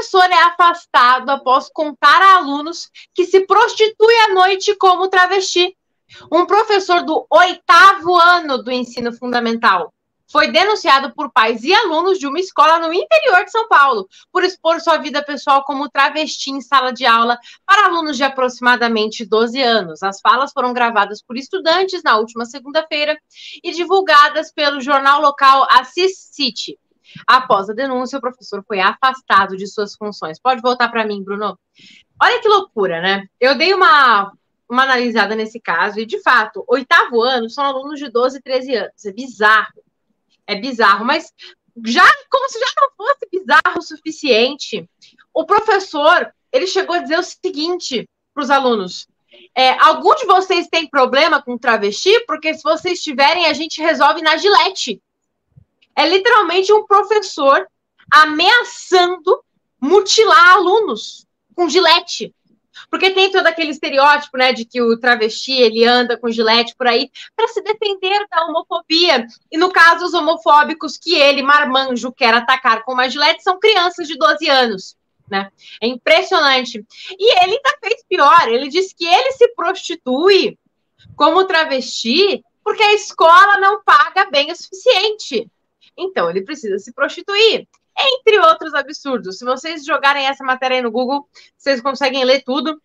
professor é afastado após contar a alunos que se prostitui à noite como travesti. Um professor do 8º ano do ensino fundamental foi denunciado por pais e alunos de uma escola no interior de São Paulo por expor sua vida pessoal como travesti em sala de aula para alunos de aproximadamente 12 anos. As falas foram gravadas por estudantes na última segunda-feira e divulgadas pelo jornal local Assis City. Após a denúncia, o professor foi afastado de suas funções. Pode voltar para mim, Bruno? Olha que loucura, né? Eu dei uma analisada nesse caso e, de fato, 8º ano são alunos de 12, 13 anos. É bizarro, mas já como se já não fosse bizarro o suficiente, o professor, ele chegou a dizer o seguinte para os alunos: algum de vocês tem problema com travesti? Porque se vocês tiverem, a gente resolve na Gillette. É literalmente um professor ameaçando mutilar alunos com Gillette. Porque tem todo aquele estereótipo, né, de que o travesti, ele anda com Gillette por aí para se defender da homofobia. E, no caso, os homofóbicos que ele, marmanjo, quer atacar com uma Gillette são crianças de 12 anos, né? É impressionante. E ele ainda fez pior. Ele disse que ele se prostitui como travesti porque a escola não paga bem o suficiente. Então, ele precisa se prostituir. Entre outros absurdos. Se vocês jogarem essa matéria aí no Google, vocês conseguem ler tudo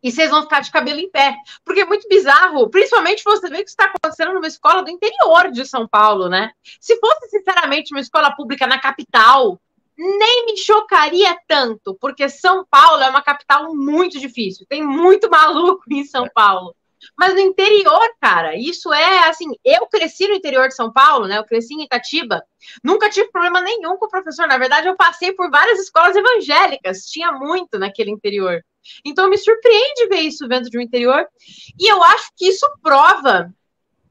e vocês vão ficar de cabelo em pé. Porque é muito bizarro, principalmente você vê que isso está acontecendo numa escola do interior de São Paulo, né? Se fosse, sinceramente, uma escola pública na capital, nem me chocaria tanto, porque São Paulo é uma capital muito difícil. Tem muito maluco em São Paulo. Mas no interior, cara, isso é assim, eu cresci no interior de São Paulo, né? Eu cresci em Itatiba, nunca tive problema nenhum com o professor. Na verdade, eu passei por várias escolas evangélicas, tinha muito naquele interior. Então, me surpreende ver isso dentro de um interior. E eu acho que isso prova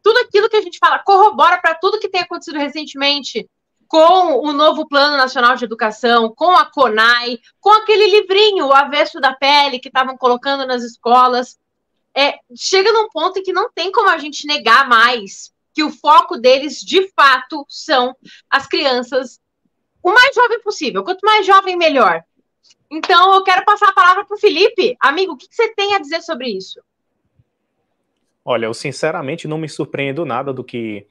tudo aquilo que a gente fala, corrobora para tudo que tem acontecido recentemente com o novo Plano Nacional de Educação, com a CONAI, com aquele livrinho, O Avesso da Pele, que estavam colocando nas escolas. Chega num ponto em que não tem como a gente negar mais que o foco deles, de fato, são as crianças o mais jovem possível. Quanto mais jovem, melhor. Então, eu quero passar a palavra para o Felipe. Amigo, o que você tem a dizer sobre isso? Olha, eu sinceramente não me surpreendo nada do que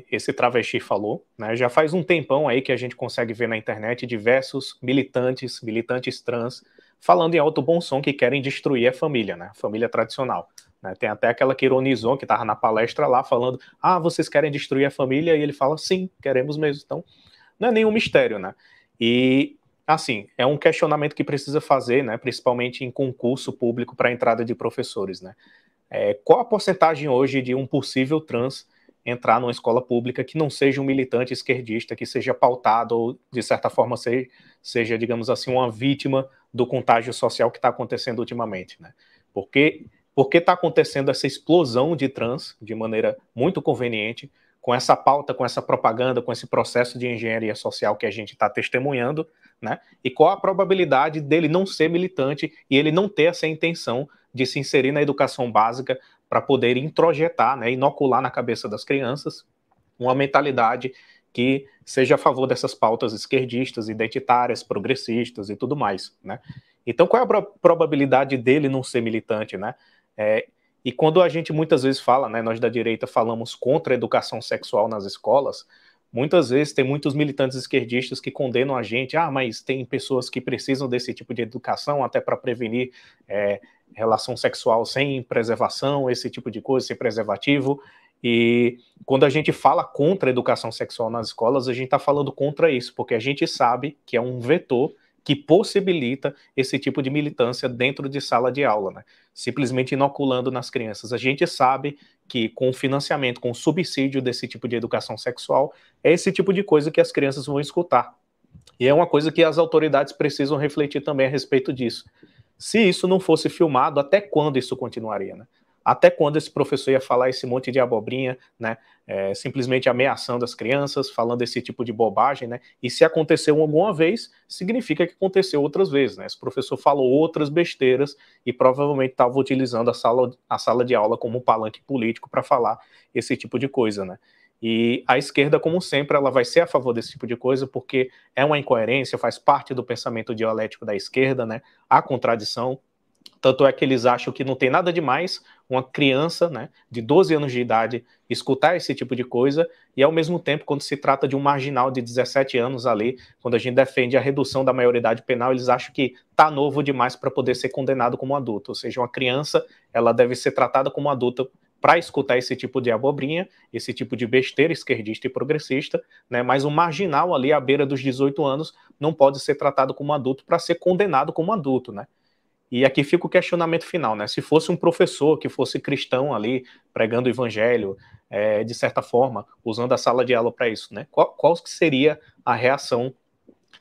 esse travesti falou, né? Já faz um tempão aí que a gente consegue ver na internet diversos militantes trans, falando em alto bom som que querem destruir a família, né? A família tradicional. Né? Tem até aquela que ironizou, que estava na palestra lá, falando: vocês querem destruir a família? E ele fala: sim, queremos mesmo. Então, não é nenhum mistério, né? E, assim, é um questionamento que precisa fazer, né? Principalmente em concurso público para a entrada de professores, né? Qual a porcentagem hoje de um possível trans entrar numa escola pública que não seja um militante esquerdista, que seja pautado ou, de certa forma, seja, digamos assim, uma vítima do contágio social que está acontecendo ultimamente, né? Porque está acontecendo essa explosão de trans de maneira muito conveniente, com essa pauta, com essa propaganda, com esse processo de engenharia social que a gente está testemunhando, né? E qual a probabilidade dele não ser militante e ele não ter essa intenção de se inserir na educação básica para poder introjetar, né, inocular na cabeça das crianças uma mentalidade que seja a favor dessas pautas esquerdistas, identitárias, progressistas e tudo mais, né? Então, qual é a probabilidade dele não ser militante, né? E quando a gente muitas vezes fala, né, nós da direita falamos contra a educação sexual nas escolas, muitas vezes tem muitos militantes esquerdistas que condenam a gente: mas tem pessoas que precisam desse tipo de educação até para prevenir relação sexual sem preservação, esse tipo de coisa, sem preservativo. E quando a gente fala contra a educação sexual nas escolas, a gente está falando contra isso, porque a gente sabe que é um vetor que possibilita esse tipo de militância dentro de sala de aula, né? Simplesmente inoculando nas crianças. A gente sabe que com o financiamento, com o subsídio desse tipo de educação sexual, é esse tipo de coisa que as crianças vão escutar. E é uma coisa que as autoridades precisam refletir também a respeito disso. Se isso não fosse filmado, até quando isso continuaria, né? Até quando esse professor ia falar esse monte de abobrinha, né? Simplesmente ameaçando as crianças, falando esse tipo de bobagem, né? E se aconteceu alguma vez, significa que aconteceu outras vezes, né? Esse professor falou outras besteiras e provavelmente estava utilizando a sala de aula como um palanque político para falar esse tipo de coisa, né? E a esquerda, como sempre, ela vai ser a favor desse tipo de coisa, porque é uma incoerência, faz parte do pensamento dialético da esquerda, né? A contradição. Tanto é que eles acham que não tem nada demais uma criança, né, de 12 anos de idade escutar esse tipo de coisa, e ao mesmo tempo, quando se trata de um marginal de 17 anos ali, quando a gente defende a redução da maioridade penal, eles acham que tá novo demais para poder ser condenado como adulto. Ou seja, uma criança, ela deve ser tratada como adulta para escutar esse tipo de abobrinha, esse tipo de besteira esquerdista e progressista, né, mas um marginal ali à beira dos 18 anos não pode ser tratado como adulto para ser condenado como adulto, né? E aqui fica o questionamento final, né? Se fosse um professor que fosse cristão ali, pregando o evangelho, de certa forma, usando a sala de aula para isso, né? Qual seria a reação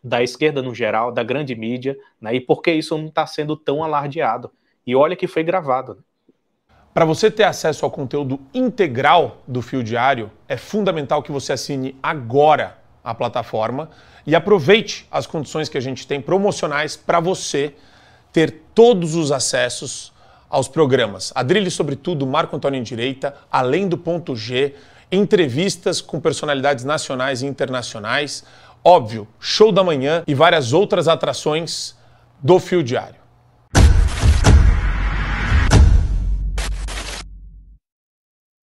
da esquerda no geral, da grande mídia, né? E por que isso não está sendo tão alardeado? E olha que foi gravado, né? Para você ter acesso ao conteúdo integral do Fio Diário, é fundamental que você assine agora a plataforma e aproveite as condições que a gente tem promocionais para você ter todos os acessos aos programas. Adrilho sobre tudo, Marco Antônio em Direita, Além do Ponto G, entrevistas com personalidades nacionais e internacionais, óbvio, Show da Manhã e várias outras atrações do Fio Diário.